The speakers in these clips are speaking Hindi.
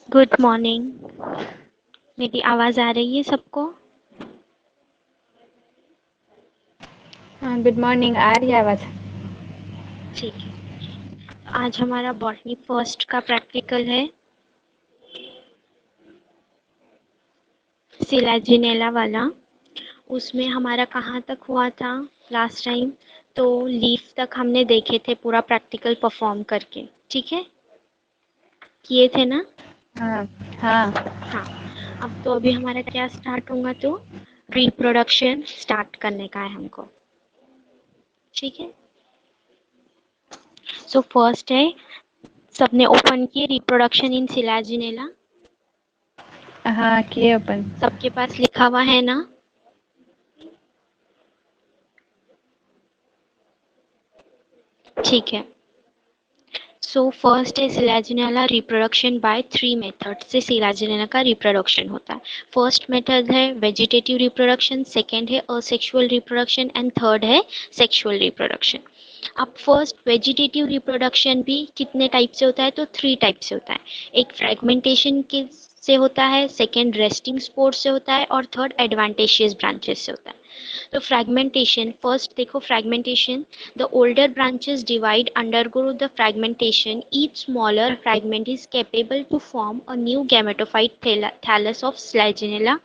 Good morning. मेरी आवाज़ आ रही है सबको? हाँ, गुड मॉर्निंग। आ रही है आवाज़? ठीक है। आज हमारा बॉटनी फर्स्ट का प्रैक्टिकल है, सिलाजिनेला वाला। उसमें हमारा कहाँ तक हुआ था लास्ट टाइम? तो लीफ तक हमने देखे थे पूरा प्रैक्टिकल परफॉर्म करके। ठीक है, किए थे ना? हाँ हाँ। हाँ। अब तो अभी हमारा क्या स्टार्ट होगा, तो रिप्रोडक्शन स्टार्ट करने का है हमको। ठीक है। सो फर्स्ट है, सबने ओपन किए रिप्रोडक्शन इन सिलाजिनेला। हाँ, किए अपन। सबके पास लिखा हुआ है ना? ठीक है। सो फर्स्ट है सिलाजिनेला रिप्रोडक्शन बाय 3 मेथड से सिलाजिनेला का रिप्रोडक्शन होता है। फर्स्ट मेथड है वेजिटेटिव रिप्रोडक्शन, सेकेंड है असेक्सुअल रिप्रोडक्शन एंड थर्ड है सेक्सुअल रिप्रोडक्शन। अब फर्स्ट वेजिटेटिव रिप्रोडक्शन भी कितने टाइप से होता है? तो 3 टाइप से होता है। एक फ्रेगमेंटेशन के से होता है, सेकेंड रेस्टिंग स्पोर से होता है और थर्ड एडवांटेशियस ब्रांचेस से होता है। तो फ्रेगमेंटेशन, फर्स्ट देखो fragmentation, the older branches divide, undergo the fragmentation. Each smaller fragment is capable to form a new gametophyte thallus of Selaginella.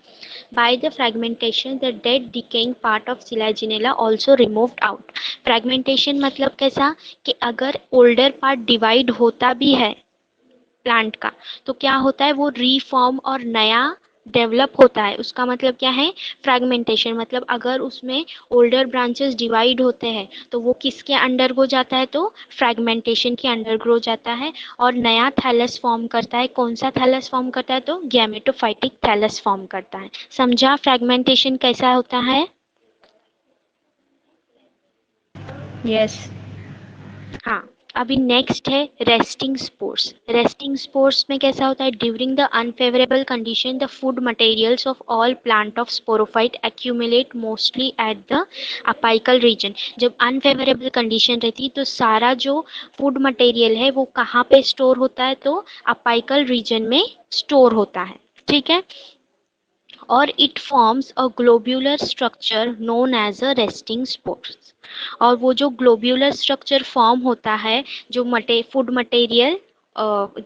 By the fragmentation, the dead decaying part of Selaginella also removed out. Fragmentation मतलब कैसा कि अगर older part divide होता भी है प्लांट का, तो क्या होता है, वो रीफॉर्म और नया डेवलप होता है। उसका मतलब क्या है? फ्रैगमेंटेशन। मतलब अगर उसमें ओल्डर ब्रांचेस डिवाइड होते हैं तो वो किसके अंडर गो जाता है? तो फ्रैगमेंटेशन के अंडर ग्रो जाता है और नया थैलस फॉर्म करता है। कौन सा थैलस फॉर्म करता है? तो गैमेटोफाइटिक थैलस फॉर्म करता है। समझा फ्रैगमेंटेशन कैसा होता है? यस। हाँ। अभी नेक्स्ट है रेस्टिंग स्पोर्स। रेस्टिंग स्पोर्स में कैसा होता है? During the unfavourable condition the food materials of all plant of sporophyte accumulate mostly at the apical region. जब अनफेवरेबल कंडीशन रहती है तो सारा जो फूड मटेरियल है वो कहाँ पे स्टोर होता है? तो अपाइकल रीजन में स्टोर होता है। ठीक है। और it forms a globular structure known as a resting spores. और वो जो ग्लोब्यूलर स्ट्रक्चर फॉर्म होता है, जो फूड मटेरियल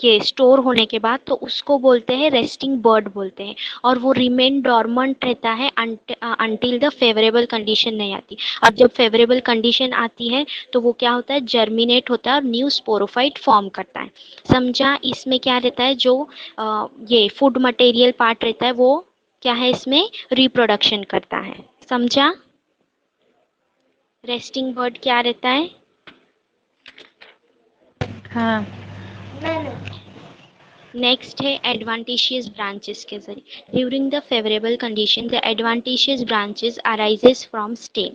ये स्टोर होने के बाद, तो उसको बोलते हैं रेस्टिंग बर्ड बोलते हैं। और वो रिमेन डॉर्मेंट रहता है अंटिल द फेवरेबल कंडीशन नहीं आती। अब जब फेवरेबल कंडीशन आती है तो वो क्या होता है? जर्मिनेट होता है और न्यू स्पोरोफाइट फॉर्म करता है। समझा? इसमें क्या रहता है, जो ये फूड मटेरियल पार्ट रहता है वो क्या है, इसमें रिप्रोडक्शन करता है। समझा? रेस्टिंग बर्ड क्या रहता है? हाँ। नेक्स्ट है एडवांटेशियस ब्रांचेस के जरिए। During the favourable condition the adventitious branches arises from stem.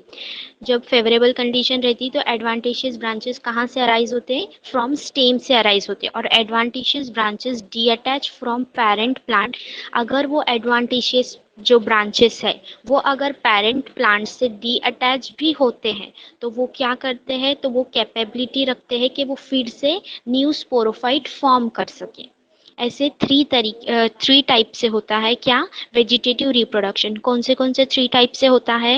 जब फेवरेबल कंडीशन रहती है तो एडवांटेशियस ब्रांचेस कहाँ से अराइज होते हैं? फ्रॉम स्टेम से अराइज होते हैं। और adventitious branches detach from parent plant. अगर वो एडवांटेशियस जो ब्रांचेस है वो अगर पेरेंट प्लांट से डी अटैच भी होते हैं तो वो क्या करते हैं? तो वो कैपेबिलिटी रखते हैं कि वो फिर से न्यू स्पोरोफाइट फॉर्म कर सके। ऐसे थ्री टाइप से होता है क्या? Vegetative reproduction. कौन से 3 टाइप से होता है?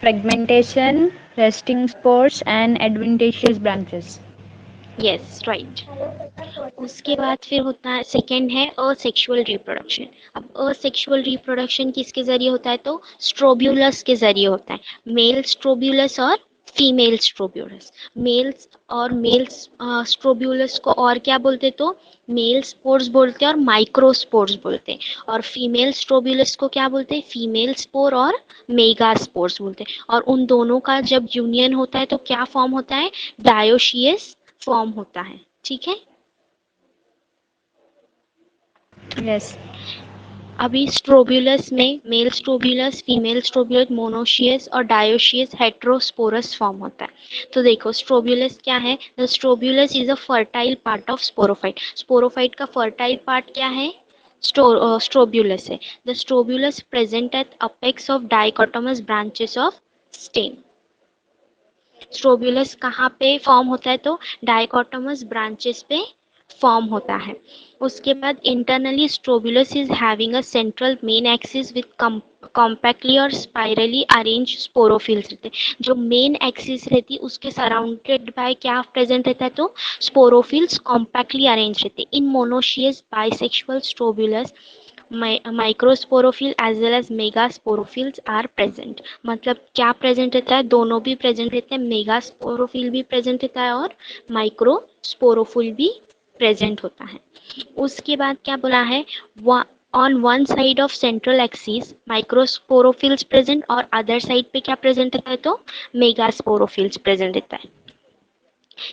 Fragmentation, resting spores and adventitious branches. Yes, right. उसके बाद फिर होता है, सेकेंड है असेक्सुअल रिप्रोडक्शन। अब असेक्सुअल रिप्रोडक्शन किसके जरिए होता है? तो स्ट्रोब्यूलस के जरिए होता है। मेल स्ट्रोब्यूलस और फीमेल स्ट्रोब्यूलस। मेल्स और मेल्स स्ट्रोब्यूलस को और क्या बोलते? तो मेल स्पोर्स बोलते हैं और माइक्रोस्पोर्स बोलते हैं। और फीमेल स्ट्रोब्यूलस को क्या बोलते हैं? फीमेल स्पोर और मेगा स्पोर्स बोलते हैं। और उन दोनों का जब यूनियन होता है तो क्या फॉर्म होता है? डायोशियस फॉर्म होता है। ठीक है। यस। अभी स्ट्रोब्यूलस में male strobilus, female strobilus, monoecious और डायोशियस हेट्रोस्पोरस फॉर्म होता है। तो देखो स्ट्रोब्यूलस क्या है? The strobilus is a fertile part of sporophyte. Sporophyte का फर्टाइल पार्ट क्या है? स्ट्रोब्यूलस है। The strobilus present at apex of dichotomous branches of stem. Strobilus कहाँ पे फॉर्म होता है? तो डाइकोटोमस ब्रांचेस पे फॉर्म होता है। उसके बाद internally strobilus is having a central main axis with compactly और स्पाइरली अरेंज स्पोरोफिल्स रहते हैं। जो मेन एक्सिस रहती है उसके सराउंडेड बाय क्या प्रेजेंट रहता है, तो स्पोरोफिल्स कॉम्पैक्टली अरेंज रहते हैं। In monoecious bisexual strobilus microsporophyll as well as megasporophylls are present. मतलब क्या प्रेजेंट रहता है, दोनों भी प्रेजेंट रहते हैं, मेगास्पोरोफिल भी प्रेजेंट रहता है और माइक्रोस्पोरोफिल भी प्रेजेंट होता है। उसके बाद क्या बोला है, on one side of central axis microsporophylls present और अदर साइड पे क्या प्रेजेंट रहता है, तो मेगास्पोरोफिल्स प्रेजेंट रहता है।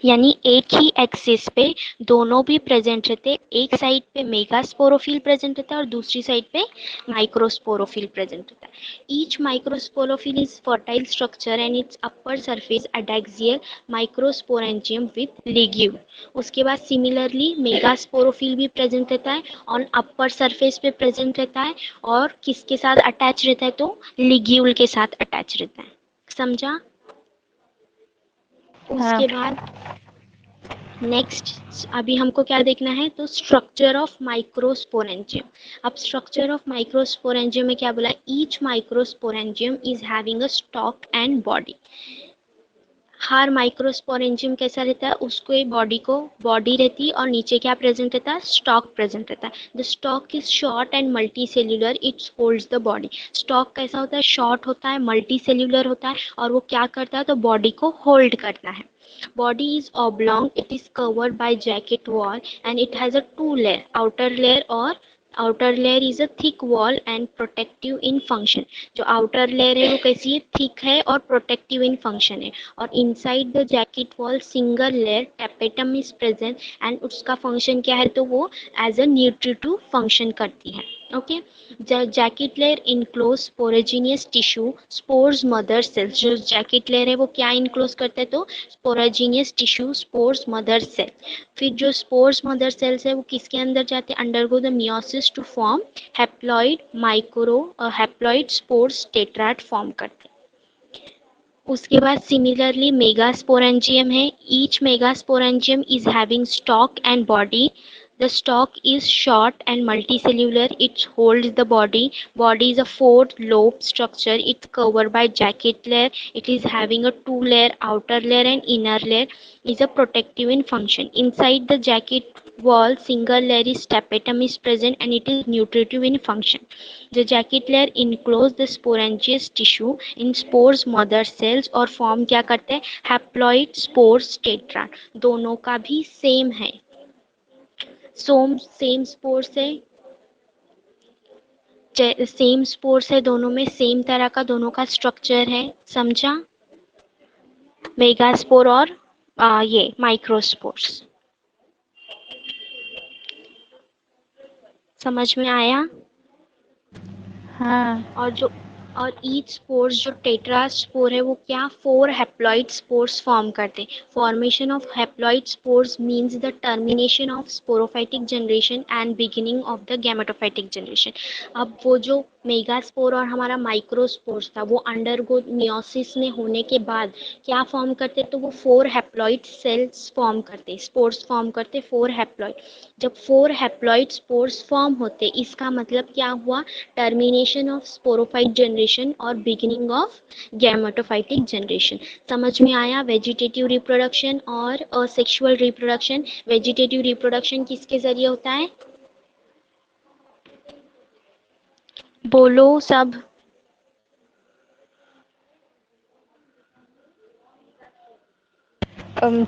यानी एक ही एक्सिस पे दोनों भी प्रेजेंट रहते, एक साइड पे मेगास्पोरोफिल प्रेजेंट रहता है और दूसरी साइड पे माइक्रोस्पोरोफिल प्रेजेंट रहता है। Each microsporophyll is fertile structure and its upper surface adaxial microsporangium with ligule. उसके बाद सिमिलरली मेगास्पोरोफिल भी प्रेजेंट रहता है, ऑन अपर सरफेस पे प्रेजेंट रहता है और किसके साथ अटैच रहता है, तो लिग्यूल के साथ अटैच रहता है। समझा? हाँ। उसके बाद नेक्स्ट अभी हमको क्या देखना है, तो स्ट्रक्चर ऑफ माइक्रोस्पोरेंजियम। अब स्ट्रक्चर ऑफ माइक्रोस्पोरेंजियम में क्या बोला, each microsporangium is having a stock and body. Her microsporangium कैसा रहता है, उसको एक बॉडी रहती है और नीचे क्या प्रेजेंट रहता है, स्टॉक प्रेजेंट रहता है। The stock is short and multi cellular, it's holds the body. Stock कैसा होता है, शॉर्ट होता है, मल्टी सेल्यूलर होता है और वो क्या करता है, तो बॉडी को होल्ड करता है। Body is oblong, it is covered by jacket wall and it has a two layer, outer layer is a thick wall and protective in function। जो outer layer है वो कैसी है, thick है और protective in function है। और inside the jacket wall single layer tapetum is present and उसका function क्या है, तो वो as a nutritive function करती है। Okay, jacket layer enclose sporogenous tissue spores mother cells. जो जैकेट लेयर है वो क्या इनक्लोज करता है, तो sporogenous tissue spores mother cell. फिर जो स्पोर्स मदर सेल्स है वो किसके अंदर जाते हैं, undergo the meiosis to form haploid haploid spores tetrad form करते हैं। उसके बाद सिमिलरली मेगास्पोरेंजियम है, each megasporangium is having stalk and body. The stalk is short and multicellular. It holds the body. Body is a four-lobe structure. It's covered by jacket layer. It is having a two-layer outer layer and inner layer. Is a protective in function. Inside the jacket wall, single layer is tapetum is present and it is nutritive in function. The jacket layer enclose the sporangious tissue in spores mother cells और form क्या करते हैं, haploid spores tetrad। दोनों का भी सेम है, सेम स्पोर्स है, सेम स्पोर्स है, दोनों में सेम तरह का दोनों का स्ट्रक्चर है। समझा? मेगास्पोर और ये माइक्रोस्पोर्स। समझ में आया? हाँ। और ईच स्पोर्स जो टेट्रा स्पोर है वो क्या, फोर हैप्लॉइड स्पोर्स फॉर्म करते हैं। Formation of haploid spores means the termination of sporophytic generation and beginning of the gametophytic generation. अब वो जो मेगास्पोर और हमारा माइक्रोस्पोर्स था वो अंडरगो मियोसिस में होने के बाद क्या फॉर्म करते, तो वो फोर हैप्लॉइड सेल्स फॉर्म करते, स्पोर्स फॉर्म करते, फोर हैप्लॉइड। जब फोर हैप्लॉइड स्पोर्स फॉर्म होते, इसका मतलब क्या हुआ, टर्मिनेशन ऑफ स्पोरोफाइट जनरेशन और बिगिनिंग ऑफ गैमेटोफाइटिक जनरेशन। समझ में आया? वेजिटेटिव रिप्रोडक्शन और असेक्सुअल रिप्रोडक्शन। वेजिटेटिव रिप्रोडक्शन किसके जरिए होता है, बोलो सब।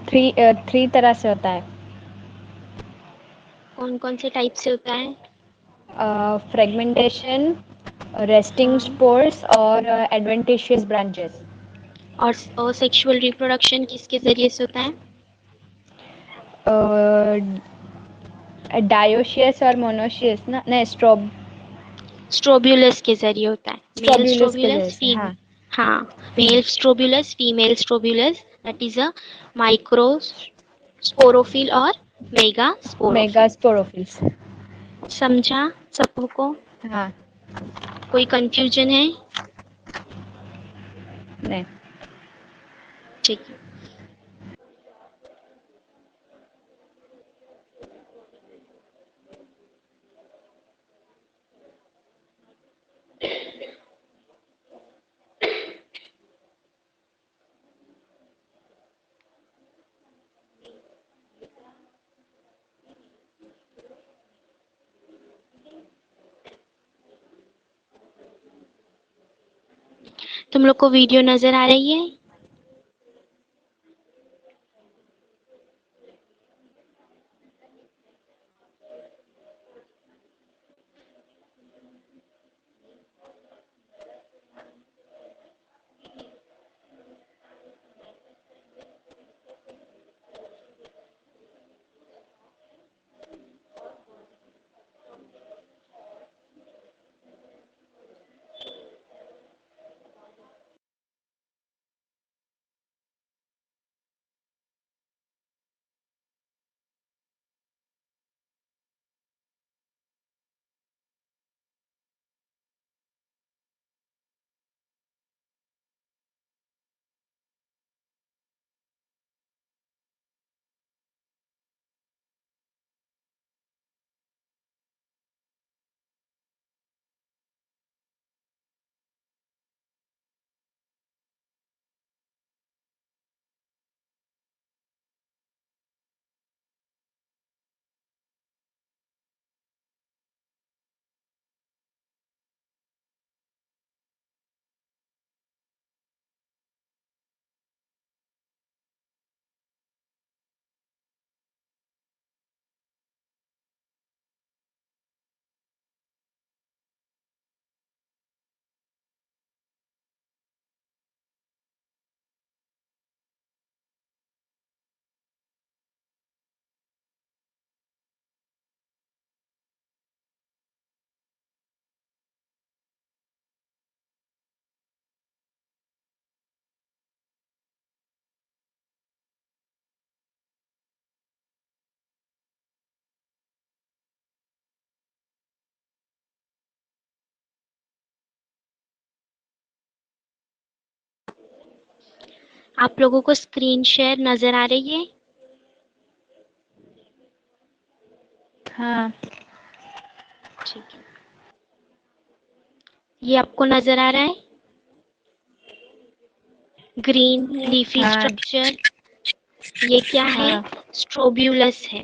थ्री तरह से होता है। कौन कौन से टाइप से होता है? फ्रेगमेंटेशन, रेस्टिंग हाँ, स्पोर्स और एडवेंटिशियस ब्रांचेस। और असेक्सुअल रिप्रोडक्शन किसके जरिए से होता है? डायोशियस और मोनोशियस ना, नहीं स्ट्रोब्यूलस के जरिए होता है। मेल स्ट्रोब्यूलस के स्ट्रोब्यूलस, जैसे, फीमेल। हाँ। हाँ, male strobilus, female strobilus, that is a micro sporophyll और मेगा स्पोरोफिल। मेगास्पोरोफिल्स। समझा सबको? हाँ। कोई कंफ्यूजन है? नहीं। ठीक है। तुम लोग को वीडियो नजर आ रही है? आप लोगों को स्क्रीन शेयर नजर आ रही है? हाँ। ठीक है। ये आपको नजर आ रहा है? ग्रीन लीफी हाँ। स्ट्रक्चर। ये क्या है? हाँ। स्ट्रोब्यूलस है।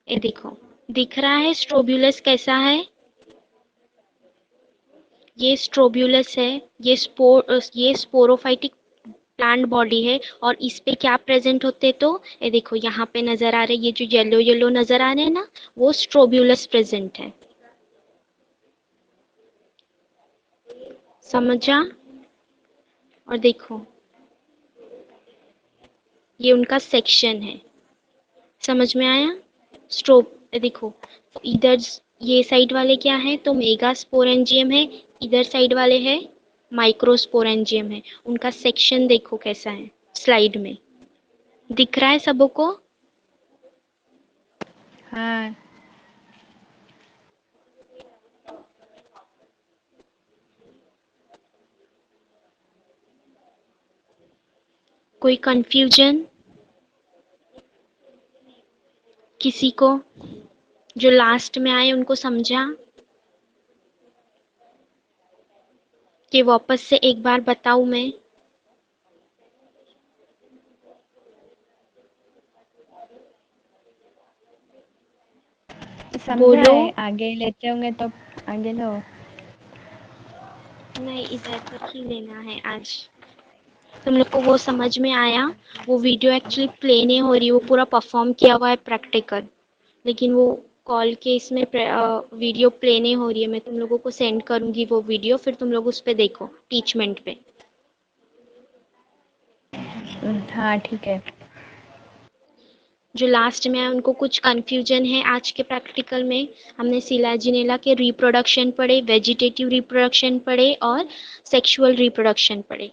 ये देखो, दिख रहा है स्ट्रोब्यूलस कैसा है? ये स्ट्रोब्यूलस है। ये स्पोरोफाइटिक प्लांट बॉडी है। और इस पे क्या प्रेजेंट होते तो ये देखो यहाँ पे नजर आ रहे, ये जो येलो येलो नजर आ रहे हैं ना, वो स्ट्रोब्यूलस प्रेजेंट है। समझा? और देखो, ये उनका सेक्शन है। समझ में आया? देखो, इधर ये साइड वाले क्या है तो मेगा स्पोरेंजियम है। इधर साइड वाले है माइक्रोस्पोरेंजियम है। उनका सेक्शन देखो कैसा है स्लाइड में। दिख रहा है सबको? हाँ। कोई कंफ्यूजन किसी को? जो लास्ट में आए उनको समझा? कि वापस से एक बार बताऊं मैं? समझा बोलो। है, आगे लेते होंगे तो आगे लो। नहीं, इधर तक ही लेना है आज। तुम लोग को वो समझ में आया? वो वीडियो एक्चुअली प्ले नहीं हो रही, वो पूरा परफॉर्म किया हुआ है प्रैक्टिकल, लेकिन वो कॉल के इसमें वीडियो प्ले नहीं हो रही है। मैं तुम लोगों को सेंड करूंगी वो वीडियो, फिर तुम लोग उस पे देखो टीचमेंट पे। हाँ ठीक है। जो लास्ट में है उनको कुछ कंफ्यूजन है आज के प्रैक्टिकल में? हमने सिलाजिनेला के रिप्रोडक्शन पढ़े, वेजिटेटिव रिप्रोडक्शन पढ़े और सेक्सुअल रिप्रोडक्शन पढ़े।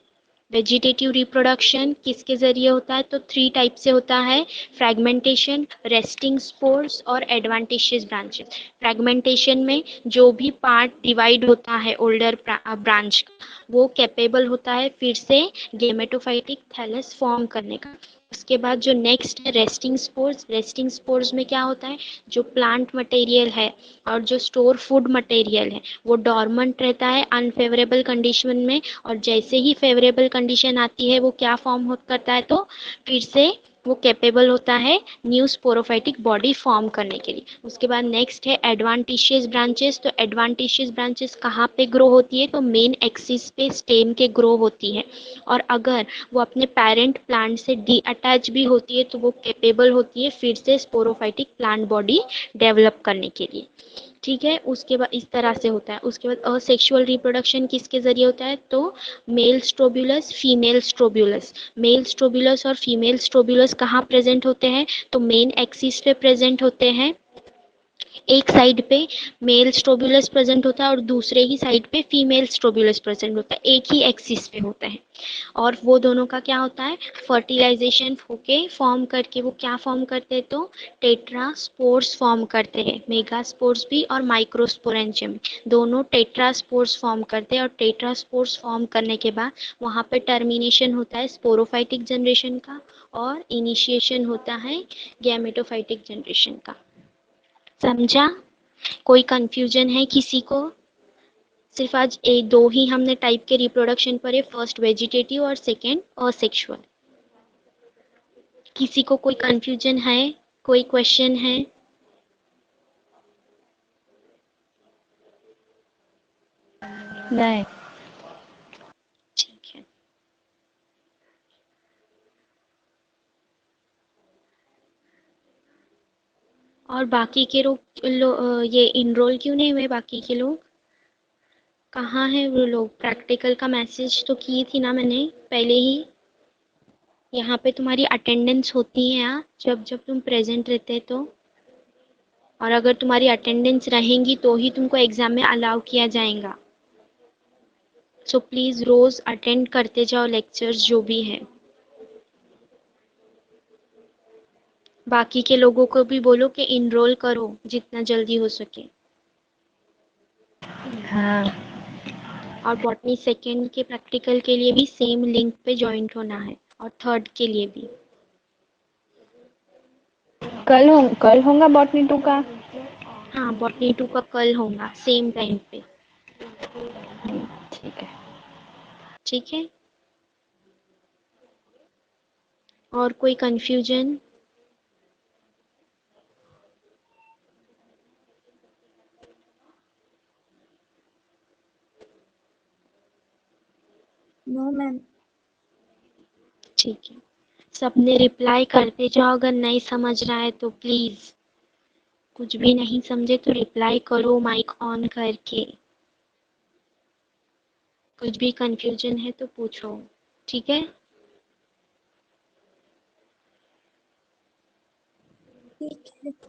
वेजिटेटिव रिप्रोडक्शन किसके जरिए होता है तो 3 टाइप से होता है: फ्रेगमेंटेशन, रेस्टिंग स्पोर्स और एडवांटेशियस ब्रांचेस। फ्रेगमेंटेशन में जो भी पार्ट डिवाइड होता है ओल्डर ब्रांच का, वो कैपेबल होता है फिर से गेमेटोफाइटिक थैलस फॉर्म करने का। उसके बाद जो नेक्स्ट है रेस्टिंग स्पोर्स। रेस्टिंग स्पोर्स में क्या होता है, जो प्लांट मटेरियल है और जो स्टोर फूड मटेरियल है वो डॉर्मेंट रहता है अनफेवरेबल कंडीशन में, और जैसे ही फेवरेबल कंडीशन आती है वो क्या फॉर्म हो करता है तो फिर से वो कैपेबल होता है न्यू स्पोरोफाइटिक बॉडी फॉर्म करने के लिए। उसके बाद नेक्स्ट है एडवांटिशियस ब्रांचेस। तो एडवांटिशियस ब्रांचेस कहाँ पे ग्रो होती है? तो मेन एक्सिस पे स्टेम के ग्रो होती है। और अगर वो अपने पेरेंट प्लांट से डी अटैच भी होती है तो वो कैपेबल होती है फिर से स्पोरोफाइटिक प्लांट बॉडी डेवलप करने के लिए। ठीक है, उसके बाद इस तरह से होता है। उसके बाद असेक्सुअल रिप्रोडक्शन किसके जरिए होता है? तो मेल स्ट्रोब्यूलस, फीमेल स्ट्रोब्यूलस। मेल स्ट्रोब्यूलस और फीमेल स्ट्रोब्यूलस कहाँ प्रेजेंट होते हैं? तो मेन एक्सिस पे प्रेजेंट होते हैं। एक साइड पे मेल स्ट्रोब्यूलस प्रेजेंट होता है और दूसरे ही साइड पे फीमेल स्ट्रोब्यूलस प्रेजेंट होता है, एक ही एक्सिस पे होता है। और वो दोनों का क्या होता है? फर्टिलाइजेशन होके फॉर्म करके वो क्या फॉर्म करते हैं? तो टेट्रास्पोर्स फॉर्म करते हैं। मेगास्पोर्स भी और माइक्रोस्पोरेंजियम दोनों टेट्रास्पोर्स फॉर्म करते हैं। और टेट्रास्पोर्स फॉर्म करने के बाद वहाँ पे टर्मिनेशन होता है स्पोरोफाइटिक जनरेशन का और इनिशिएशन होता है गैमेटोफाइटिक जनरेशन का। समझा? कोई कंफ्यूजन है किसी को? सिर्फ आज एक दो ही हमने टाइप के रिप्रोडक्शन पर है, फर्स्ट वेजिटेटिव और सेकंड असेक्सुअल। किसी को कोई कंफ्यूजन है? कोई क्वेश्चन है? नहीं। ठीक है। और बाकी के ये इनरोल क्यों नहीं हुए? बाकी के लोग कहाँ हैं? वो लोग प्रैक्टिकल का मैसेज तो की थी ना मैंने पहले ही। यहाँ पे तुम्हारी अटेंडेंस होती है यहाँ, जब जब तुम प्रेजेंट रहते तो। और अगर तुम्हारी अटेंडेंस रहेंगी तो ही तुमको एग्जाम में अलाउ किया जाएगा। सो प्लीज रोज अटेंड करते जाओ लेक्चर्स जो भी है। बाकी के लोगों को भी बोलो कि इनरोल करो जितना जल्दी हो सके। हाँ। और बॉटनी सेकेंड के प्रैक्टिकल के लिए भी सेम लिंक पे ज्वाइंट होना है और थर्ड के लिए भी। कल होगा बॉटनी 2 का। हाँ, बॉटनी 2 का कल होगा सेम टाइम पे। ठीक है। ठीक है। और कोई कंफ्यूजन? No ma'am. ठीक है, सबने रिप्लाई करते जाओ। अगर नहीं समझ रहा है तो प्लीज, कुछ भी नहीं समझे तो रिप्लाई करो माइक ऑन करके। कुछ भी कंफ्यूजन है तो पूछो। ठीक है। ठीक है।